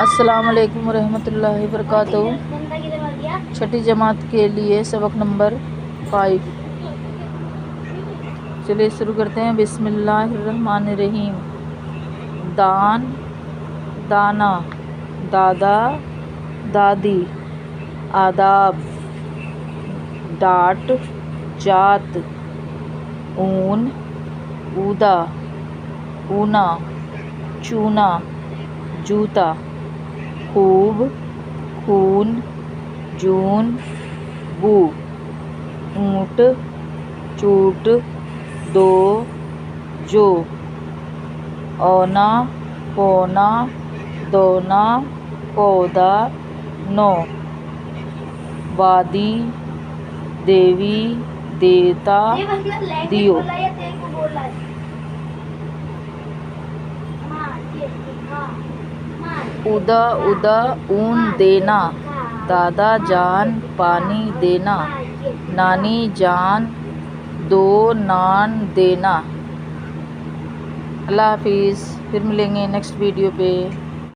अस्सलाम वालेकुम रहमतुल्लाहि वबरकातुहू। छठी जमात के लिए सबक नंबर 5। चलिए शुरू करते हैं। बिस्मिल्लाहिर्रहमानिर्रहीम। दान दाना, दादा दादी, आदाब, डाट जात, ऊन ऊदा, ऊना, चूना, जूता, खूब, खून, जून, बू, ऊंट, चूट, दो, जो, औना, पौना, दोना, पौधा, नौ, वादी, देवी, देवता, दियो। उदा उदा ऊन देना, दादा जान पानी देना, नानी जान दो नान देना। अल्लाह हाफिज़। फिर मिलेंगे नेक्स्ट वीडियो पे।